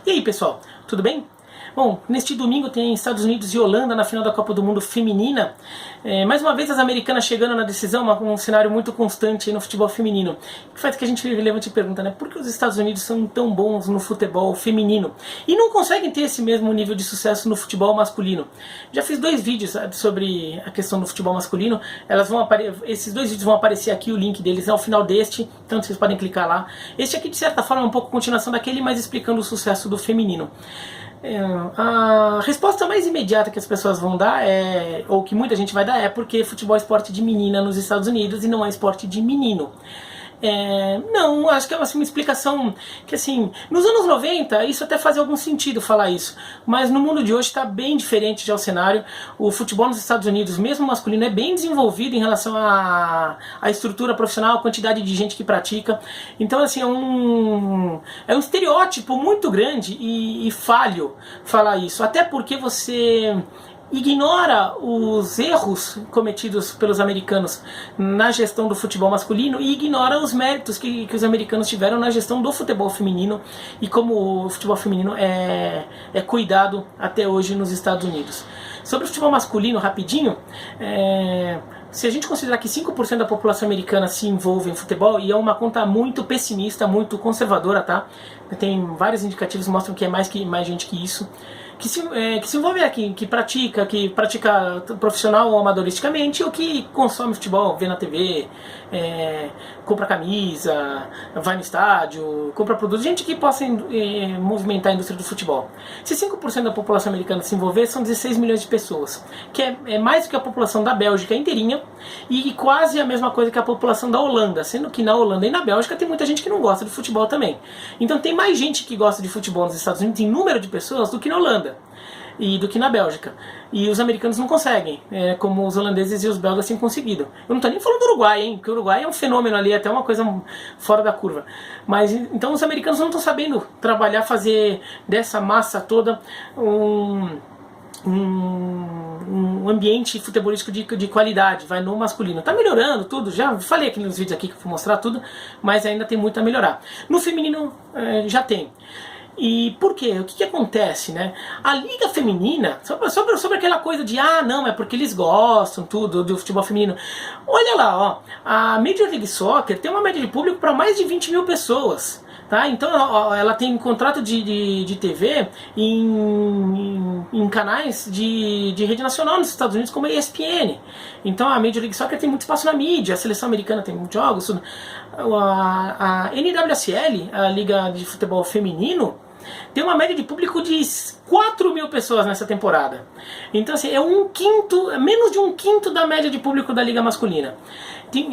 E aí, pessoal, tudo bem? Bom, neste domingo tem Estados Unidos e Holanda na final da Copa do Mundo feminina. Mais uma vez as americanas chegando na decisão, um cenário muito constante no futebol feminino. Que faz que a gente levante e pergunta, né? Por que os Estados Unidos são tão bons no futebol feminino e não conseguem ter esse mesmo nível de sucesso no futebol masculino? Já fiz 2 vídeos sobre a questão do futebol masculino. Esses 2 vídeos vão aparecer aqui, o link deles é ao final deste, então vocês podem clicar lá. Este aqui, de certa forma, é um pouco continuação daquele, mas explicando o sucesso do feminino. A resposta mais imediata que as pessoas vão dar ou que muita gente vai dar, é porque futebol é esporte de menina nos Estados Unidos e não é esporte de menino. Não, acho que é uma explicação que, assim, nos anos 90 isso até fazia algum sentido falar isso, mas no mundo de hoje está bem diferente já o cenário. O futebol nos Estados Unidos, mesmo masculino, é bem desenvolvido em relação à estrutura profissional, a quantidade de gente que pratica. Então, assim, é um estereótipo muito grande e falho falar isso, até porque você ignora os erros cometidos pelos americanos na gestão do futebol masculino e ignora os méritos que os americanos tiveram na gestão do futebol feminino e como o futebol feminino é cuidado até hoje nos Estados Unidos. Sobre o futebol masculino, rapidinho, se a gente considerar que 5% da população americana se envolve em futebol, e é uma conta muito pessimista, muito conservadora, tá? Tem vários indicativos que mostram que é mais gente que isso, que se envolve aqui, que pratica profissional ou amadoristicamente, ou que consome futebol, vê na TV, compra camisa, vai no estádio, compra produtos, gente que possa movimentar a indústria do futebol. Se 5% da população americana se envolver, são 16 milhões de pessoas, que é mais do que a população da Bélgica inteirinha, e quase a mesma coisa que a população da Holanda, sendo que na Holanda e na Bélgica tem muita gente que não gosta de futebol também. Então tem mais gente que gosta de futebol nos Estados Unidos em número de pessoas do que na Holanda e do que na Bélgica. E os americanos não conseguem, como os holandeses e os belgas têm conseguido. Eu não estou nem falando do Uruguai, hein, porque o Uruguai é um fenômeno ali, até uma coisa fora da curva. Mas então os americanos não estão sabendo trabalhar, fazer dessa massa toda um ambiente futebolístico de qualidade, vai no masculino. Tá melhorando tudo, já falei aqui nos vídeos aqui que eu vou mostrar tudo, mas ainda tem muito a melhorar. No feminino já tem. E por quê? O que acontece, né? A liga feminina, sobre aquela coisa de não, é porque eles gostam tudo do futebol feminino. Olha lá, ó, a Major League Soccer tem uma média de público para mais de 20 mil pessoas. Tá? Então ela tem contrato de TV em canais de rede nacional nos Estados Unidos, como a ESPN. Então a Major League Soccer tem muito espaço na mídia, a seleção americana tem muitos jogos. A NWSL, a Liga de Futebol Feminino, tem uma média de público de 4 mil pessoas nessa temporada. Então, assim, é menos de um quinto da média de público da Liga Masculina. Tem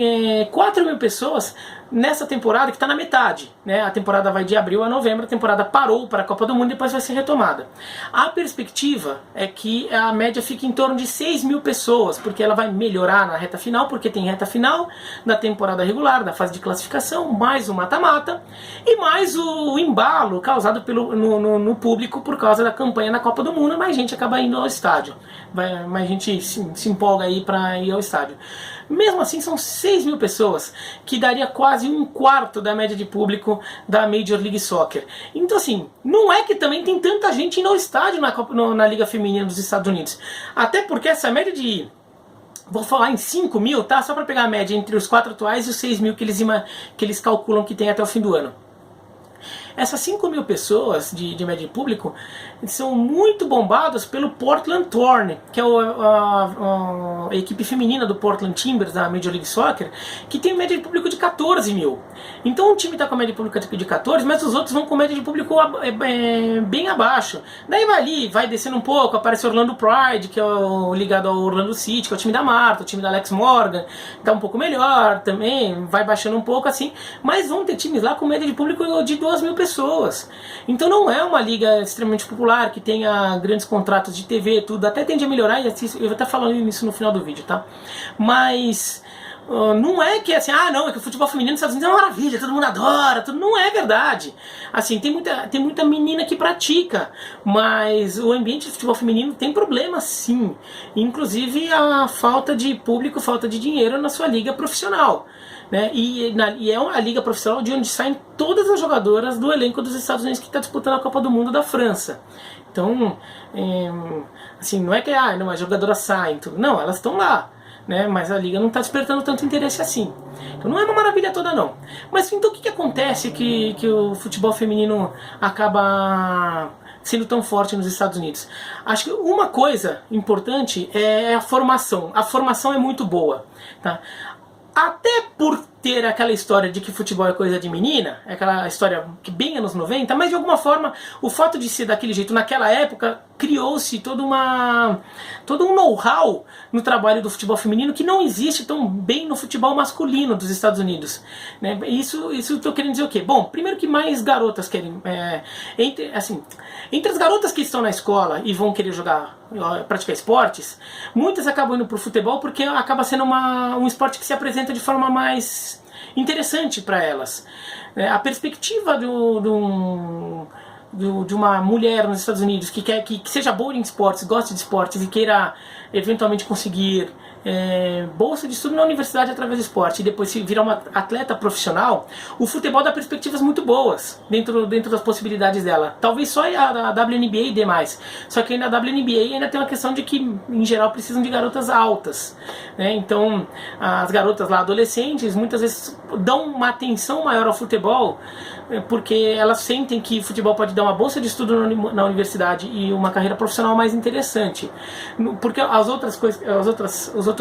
4 mil pessoas nessa temporada, que está na metade, né? A temporada vai de abril a novembro, a temporada parou para a Copa do Mundo e depois vai ser retomada. A perspectiva é que a média fique em torno de 6 mil pessoas, porque ela vai melhorar na reta final, porque tem reta final da temporada regular, da fase de classificação, mais o mata-mata e mais o embalo causado no público por causa da campanha na Copa do Mundo. Mais gente acaba indo ao estádio, mais gente se empolga aí para ir ao estádio. Mesmo assim, são 6 mil pessoas, que daria quase um quarto da média de público da Major League Soccer. Então, assim, não é que também tem tanta gente indo ao estádio na Liga Feminina dos Estados Unidos. Até porque essa média vou falar em 5 mil, tá? Só para pegar a média entre os 4 atuais e os 6 mil que eles calculam que tem até o fim do ano. Essas 5 mil pessoas de média de público são muito bombadas pelo Portland Thorn, que é a equipe feminina do Portland Timbers, da Major League Soccer, que tem média de público de 14 mil. Então um time está com média de público de 14, mas os outros vão com média de público bem abaixo. Daí vai descendo um pouco, aparece o Orlando Pride, que é ligado ao Orlando City, que é o time da Marta, o time da Alex Morgan, está um pouco melhor também, vai baixando um pouco assim, mas vão ter times lá com média de público de 2 mil pessoas. Então não é uma liga extremamente popular, que tenha grandes contratos de TV, tudo, até tende a melhorar, e eu vou estar falando isso no final do vídeo, tá? Mas não é que assim, não, é que o futebol feminino nos Estados Unidos é uma maravilha, todo mundo adora, tudo. Não é verdade. Assim, tem muita menina que pratica, mas o ambiente de futebol feminino tem problema, sim. Inclusive a falta de público, falta de dinheiro na sua liga profissional. né? E é uma liga profissional de onde saem todas as jogadoras do elenco dos Estados Unidos que está disputando a Copa do Mundo da França. Então, assim, não é que não, as jogadoras saem, tudo. Não, elas estão lá, né? Mas a liga não está despertando tanto interesse assim. Então não é uma maravilha toda não. Mas então o que acontece que o futebol feminino acaba sendo tão forte nos Estados Unidos? Acho que uma coisa importante é a formação. A formação é muito boa, tá? Até por ter aquela história de que futebol é coisa de menina, aquela história que bem anos 90, mas de alguma forma o fato de ser daquele jeito naquela época criou-se todo um know-how no trabalho do futebol feminino que não existe tão bem no futebol masculino dos Estados Unidos, né? Isso eu tô querendo dizer o quê? Bom, primeiro que mais garotas querem, entre as garotas que estão na escola e vão querer praticar esportes, muitas acabam indo pro futebol porque acaba sendo um esporte que se apresenta de forma mais interessante para elas. A perspectiva de uma mulher nos Estados Unidos que seja boa em esportes, goste de esportes e queira eventualmente conseguir bolsa de estudo na universidade através do esporte e depois se virar uma atleta profissional, o futebol dá perspectivas muito boas dentro das possibilidades dela. Talvez só a WNBA dê mais, só que na WNBA ainda tem uma questão de que em geral precisam de garotas altas, né? Então as garotas lá adolescentes muitas vezes dão uma atenção maior ao futebol porque elas sentem que o futebol pode dar uma bolsa de estudo na universidade e uma carreira profissional mais interessante, porque as outras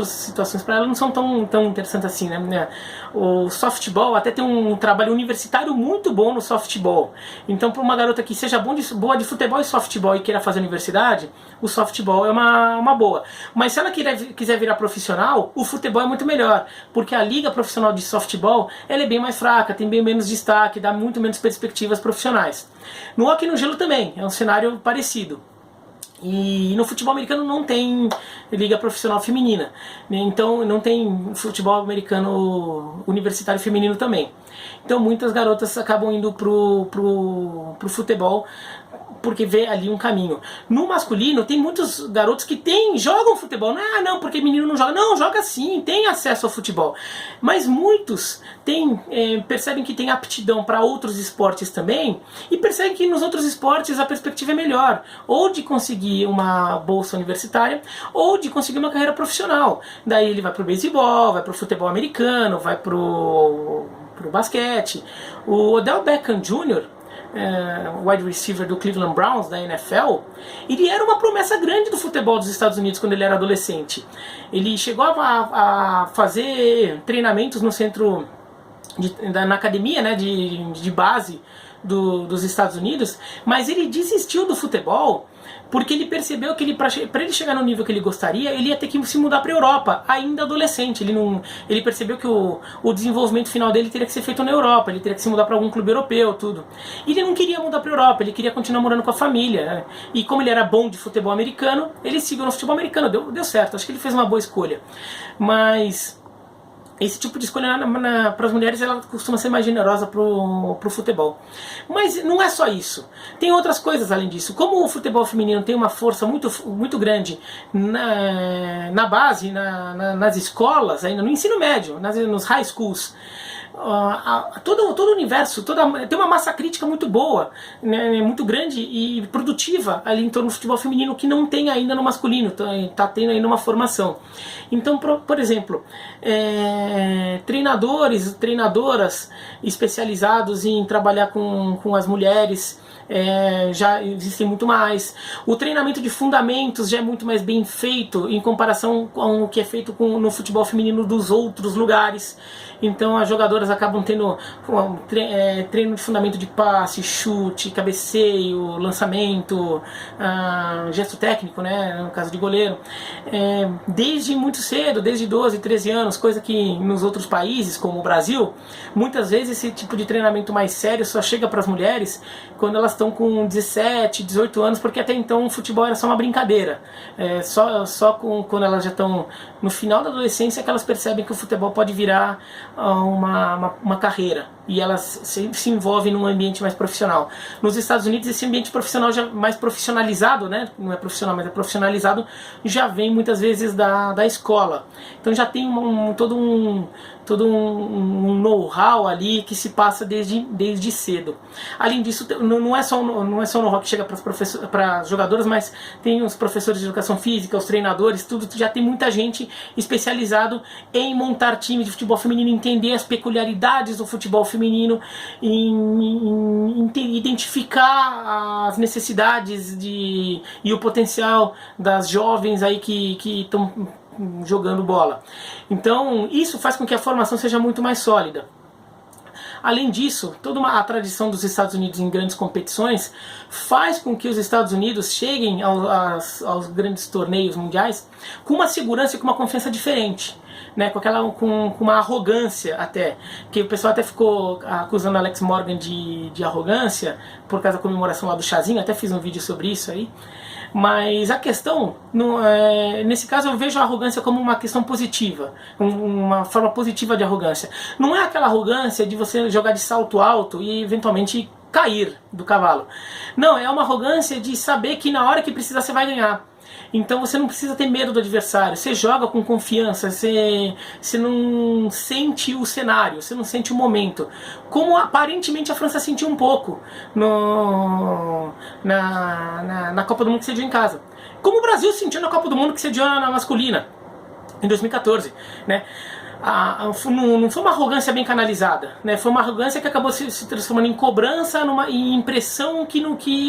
situações para elas não são tão interessantes assim, né? O softball até tem um trabalho universitário muito bom no softball. Então, para uma garota que seja boa de futebol e softball e queira fazer universidade, o softball é uma boa. Mas se ela quiser virar profissional, o futebol é muito melhor, porque a liga profissional de softball ela é bem mais fraca, tem bem menos destaque, dá muito menos perspectivas profissionais. No hóquei no gelo também é um cenário parecido. E no futebol americano não tem liga profissional feminina, né? Então não tem futebol americano universitário feminino também. Então muitas garotas acabam indo pro futebol porque vê ali um caminho. No masculino tem muitos garotos que jogam futebol. Não, porque menino não joga. Não, joga sim, tem acesso ao futebol. Mas muitos percebem que tem aptidão para outros esportes também e percebem que nos outros esportes a perspectiva é melhor, ou de conseguir uma bolsa universitária ou de conseguir uma carreira profissional. Daí ele vai pro beisebol, vai pro futebol americano, vai pro basquete. O Odell Beckham Jr., wide receiver do Cleveland Browns da NFL, ele era uma promessa grande do futebol dos Estados Unidos quando ele era adolescente. Ele chegou a fazer treinamentos no centro na academia, né, de base dos Estados Unidos, mas ele desistiu do futebol porque ele percebeu que para ele chegar no nível que ele gostaria, ele ia ter que se mudar para a Europa, ainda adolescente. Ele percebeu que o desenvolvimento final dele teria que ser feito na Europa, ele teria que se mudar para algum clube europeu, tudo. E ele não queria mudar para a Europa, ele queria continuar morando com a família, né? E como ele era bom de futebol americano, ele seguiu no futebol americano, deu certo, acho que ele fez uma boa escolha. Mas esse tipo de escolha para as mulheres ela costuma ser mais generosa pro futebol. Mas não é só isso. Tem outras coisas além disso. Como o futebol feminino tem uma força muito, muito grande na base, nas escolas, ainda no ensino médio, nos high schools, todo o universo tem uma massa crítica muito boa, né, muito grande e produtiva ali em torno do futebol feminino que não tem ainda no masculino, está tendo ainda uma formação. Então, por exemplo, treinadoras especializados em trabalhar com as mulheres já existem muito mais. O treinamento de fundamentos já é muito mais bem feito em comparação com o que é feito no futebol feminino dos outros lugares. Então as jogadoras acabam tendo treino de fundamento de passe, chute, cabeceio, lançamento, gesto técnico, né, no caso de goleiro, desde muito cedo, desde 12, 13 anos, coisa que nos outros países, como o Brasil, muitas vezes esse tipo de treinamento mais sério só chega para as mulheres quando elas estão com 17, 18 anos, porque até então o futebol era só uma brincadeira. Só quando elas já estão no final da adolescência que elas percebem que o futebol pode virar uma carreira e elas se envolvem num ambiente mais profissional. Nos Estados Unidos esse ambiente profissional já mais profissionalizado, né? Não é profissional, mas é profissionalizado, já vem muitas vezes da escola. Então já tem todo todo um know-how ali que se passa desde cedo. Além disso, não é só o know-how que chega para as jogadoras, mas tem os professores de educação física, os treinadores, tudo, já tem muita gente especializado em montar time de futebol feminino, entender as peculiaridades do futebol feminino, em identificar as necessidades e o potencial das jovens aí que estão jogando bola. Então isso faz com que a formação seja muito mais sólida. Além disso, toda a tradição dos Estados Unidos em grandes competições faz com que os Estados Unidos cheguem aos grandes torneios mundiais com uma segurança e com uma confiança diferente, né? Com uma arrogância até, que o pessoal até ficou acusando Alex Morgan de arrogância por causa da comemoração lá do chazinho, até fiz um vídeo sobre isso aí. Mas a questão, nesse caso eu vejo a arrogância como uma questão positiva, uma forma positiva de arrogância. Não é aquela arrogância de você jogar de salto alto e eventualmente cair do cavalo. Não, é uma arrogância de saber que na hora que precisar você vai ganhar. Então você não precisa ter medo do adversário, você joga com confiança, você não sente o cenário, você não sente o momento. Como aparentemente a França sentiu um pouco na Copa do Mundo que sediou em casa. Como o Brasil sentiu na Copa do Mundo que sediou na masculina, em 2014. Né? Não foi uma arrogância bem canalizada, né? Foi uma arrogância que acabou se transformando em cobrança, em impressão que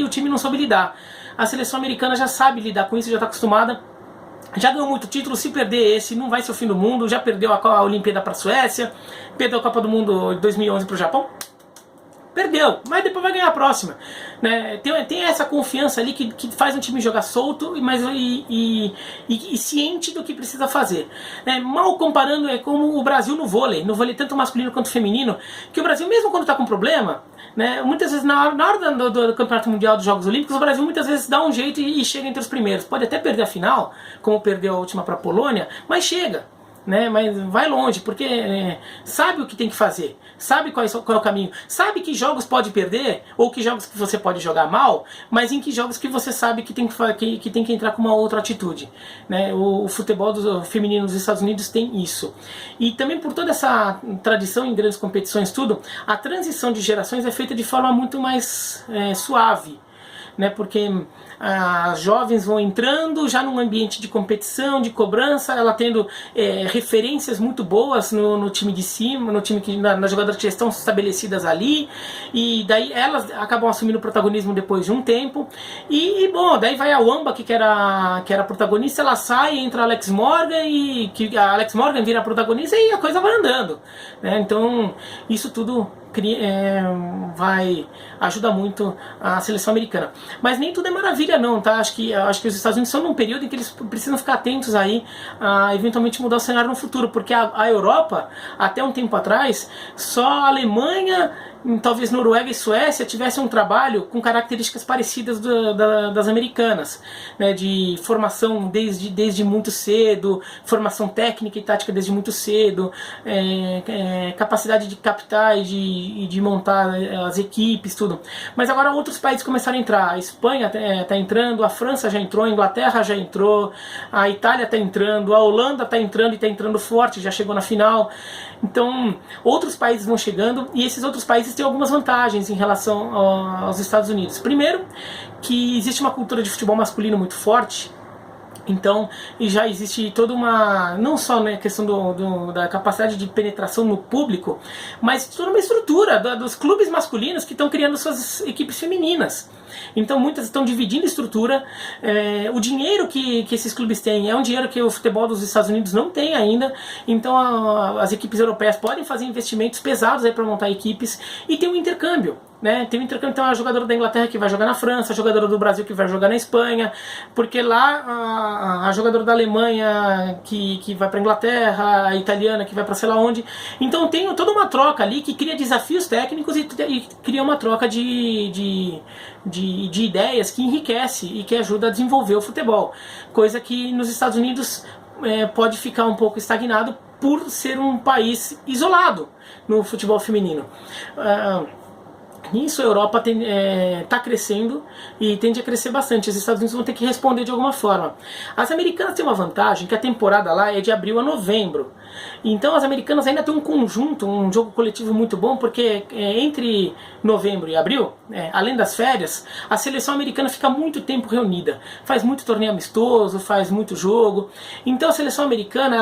o time não soube lidar. A seleção americana já sabe lidar com isso, já está acostumada, já ganhou muito título. Se perder esse, não vai ser o fim do mundo. Já perdeu a Olimpíada para a Suécia, perdeu a Copa do Mundo de 2011 para o Japão. Perdeu, mas depois vai ganhar a próxima. Né? Tem essa confiança ali que faz um time jogar solto e ciente do que precisa fazer. Né? Mal comparando, é como o Brasil no vôlei tanto masculino quanto feminino, que o Brasil, mesmo quando está com problema, né, muitas vezes na hora do Campeonato Mundial dos Jogos Olímpicos, o Brasil muitas vezes dá um jeito e chega entre os primeiros. Pode até perder a final, como perdeu a última para a Polônia, mas chega. Né, mas vai longe, porque sabe o que tem que fazer, sabe qual é o caminho, sabe que jogos pode perder, ou que jogos que você pode jogar mal, mas em que jogos que você sabe que tem que entrar com uma outra atitude. Né? O futebol feminino dos Estados Unidos tem isso. E também por toda essa tradição em grandes competições, tudo, a transição de gerações é feita de forma muito mais suave. Né, porque as jovens vão entrando já num ambiente de competição, de cobrança, ela tendo referências muito boas no time de cima, no time nas jogadoras que já estão estabelecidas ali, e daí elas acabam assumindo o protagonismo depois de um tempo, e bom, daí vai a Wamba, que era protagonista, ela sai, entra a Alex Morgan, e que a Alex Morgan vira a protagonista e a coisa vai andando. Né, então isso tudo ajuda muito a seleção americana. Mas nem tudo é maravilha não, tá? Acho que os Estados Unidos estão num período em que eles precisam ficar atentos aí a eventualmente mudar o cenário no futuro, porque a Europa, até um tempo atrás, só a Alemanha, talvez Noruega e Suécia tivessem um trabalho com características parecidas das americanas, né, de formação desde muito cedo, formação técnica e tática desde muito cedo, capacidade de captar e de montar as equipes, tudo. Mas agora outros países começaram a entrar. A Espanha está entrando, a França já entrou, a Inglaterra já entrou, a Itália está entrando, a Holanda está entrando e está entrando forte, já chegou na final. Então outros países vão chegando, e esses outros países têm algumas vantagens em relação aos Estados Unidos. Primeiro, que existe uma cultura de futebol masculino muito forte. Então, e já existe toda uma, não só a questão da capacidade de penetração no público, mas toda uma estrutura dos clubes masculinos que estão criando suas equipes femininas. Então muitas estão dividindo estrutura. O dinheiro que esses clubes têm é um dinheiro que o futebol dos Estados Unidos não tem ainda. Então as equipes europeias podem fazer investimentos pesados para montar equipes, e tem um intercâmbio. Né? Tem um intercâmbio, então a jogadora da Inglaterra que vai jogar na França, a jogadora do Brasil que vai jogar na Espanha, porque lá a jogadora da Alemanha que vai para a Inglaterra, a italiana que vai para sei lá onde. Então tem toda uma troca ali que cria desafios técnicos e cria uma troca de ideias que enriquece e que ajuda a desenvolver o futebol. Coisa que nos Estados Unidos pode ficar um pouco estagnado por ser um país isolado no futebol feminino. Nisso a Europa está crescendo e tende a crescer bastante. Os Estados Unidos vão ter que responder de alguma forma. As americanas têm uma vantagem, que a temporada lá é de abril a novembro. Então as americanas ainda têm um conjunto, um jogo coletivo muito bom, porque entre novembro e abril, além das férias, a seleção americana fica muito tempo reunida. Faz muito torneio amistoso, faz muito jogo. Então a seleção americana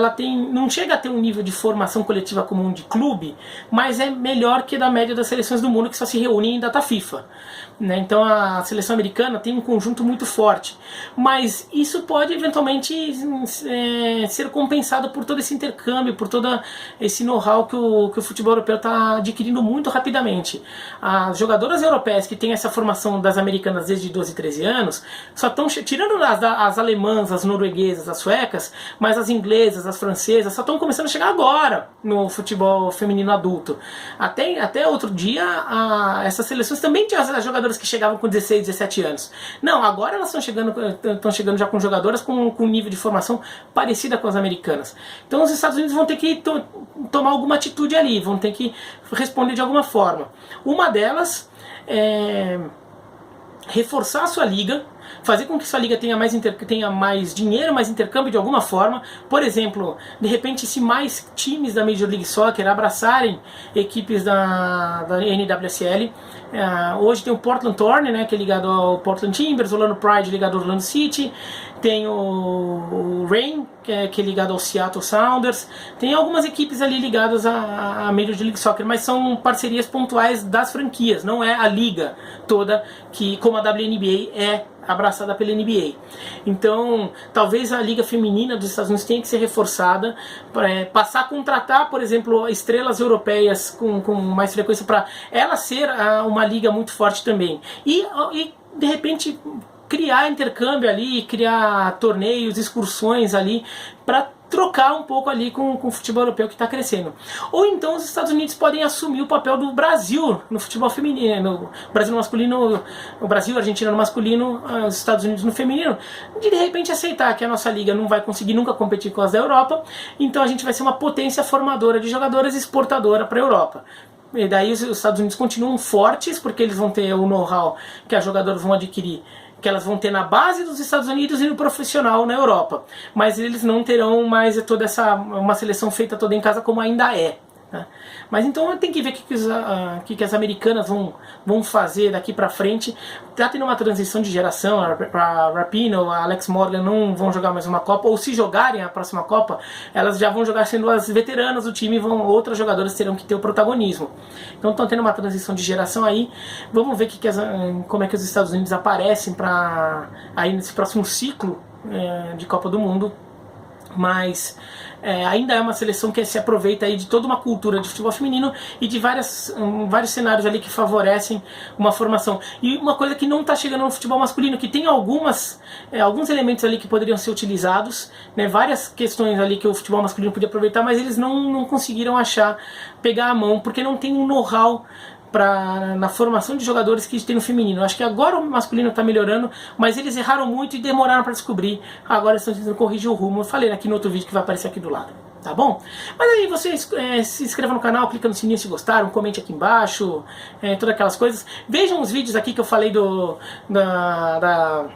não chega a ter um nível de formação coletiva comum de clube, mas é melhor que da média das seleções do mundo que só se reúnem em data FIFA. Então a seleção americana tem um conjunto muito forte. Mas isso pode eventualmente ser compensado por todo esse intercâmbio, por todo esse know-how que o futebol europeu está adquirindo muito rapidamente. As jogadoras europeias que têm essa formação das americanas desde 12 e 13 anos, só estão, tirando as alemãs, as norueguesas, as suecas, mas as inglesas, as francesas, só estão começando a chegar agora no futebol feminino adulto. Até outro dia, essas seleções também tinham as jogadoras que chegavam com 16, 17 anos. Não, agora elas estão chegando já com jogadoras com um nível de formação parecida com as americanas. Então os Estados Unidos vão ter que tomar alguma atitude ali, vão ter que responder de alguma forma. Uma delas é reforçar a sua liga, fazer com que sua liga tenha mais dinheiro, mais intercâmbio de alguma forma. Por exemplo, de repente, se mais times da Major League Soccer abraçarem equipes da NWSL. Hoje tem o Portland Thorn, né, que é ligado ao Portland Timbers, o Orlando Pride ligado ao Orlando City, tem o Reign, que é ligado ao Seattle Sounders. Tem algumas equipes ali ligadas à Major League Soccer, mas são parcerias pontuais das franquias, não é a liga toda, que como a WNBA é abraçada pela NBA. Então, talvez a liga feminina dos Estados Unidos tenha que ser reforçada, passar a contratar, por exemplo, estrelas europeias com mais frequência, para ela ser uma liga muito forte também. E de repente criar intercâmbio ali, criar torneios, excursões ali, para trocar um pouco ali com o futebol europeu que está crescendo. Ou então os Estados Unidos podem assumir o papel do Brasil no futebol feminino, o Brasil no masculino, o Brasil, a Argentina no masculino, os Estados Unidos no feminino, de repente aceitar que a nossa liga não vai conseguir nunca competir com as da Europa, então a gente vai ser uma potência formadora de jogadoras e exportadora para a Europa. E daí os Estados Unidos continuam fortes, porque eles vão ter o know-how que as jogadoras vão adquirir, que elas vão ter na base dos Estados Unidos e no profissional na Europa. Mas eles não terão mais toda uma seleção feita toda em casa como ainda é. Né? Mas então tem que ver o que as americanas vão fazer daqui pra frente. Tá tendo uma transição de geração, a Rapinoe, a Alex Morgan não vão jogar mais uma Copa, ou se jogarem a próxima Copa, elas já vão jogar sendo as veteranas do time, outras jogadoras terão que ter o protagonismo. Então estão tendo uma transição de geração aí. Vamos ver como é que os Estados Unidos aparecem aí nesse próximo ciclo de Copa do Mundo. Mas ainda é uma seleção que se aproveita aí de toda uma cultura de futebol feminino e de vários cenários ali que favorecem uma formação. E uma coisa que não está chegando no futebol masculino, que tem alguns elementos ali que poderiam ser utilizados, né, várias questões ali que o futebol masculino podia aproveitar, mas eles não conseguiram pegar a mão, porque não tem um know-how na formação de jogadores que tem no feminino. Acho que agora o masculino está melhorando, mas eles erraram muito e demoraram para descobrir. Agora estão tentando corrigir o rumo. Eu falei aqui no outro vídeo que vai aparecer aqui do lado. Tá bom? Mas aí vocês se inscrevam no canal, clica no sininho se gostaram, comente aqui embaixo, todas aquelas coisas. Vejam os vídeos aqui que eu falei da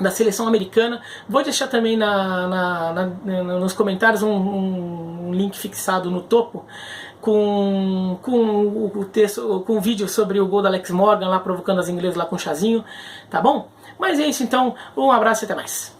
seleção americana. Vou deixar também nos comentários um link fixado no topo com o texto, com o vídeo sobre o gol da Alex Morgan lá provocando as inglesas lá com o chazinho, tá bom? Mas é isso então, um abraço e até mais.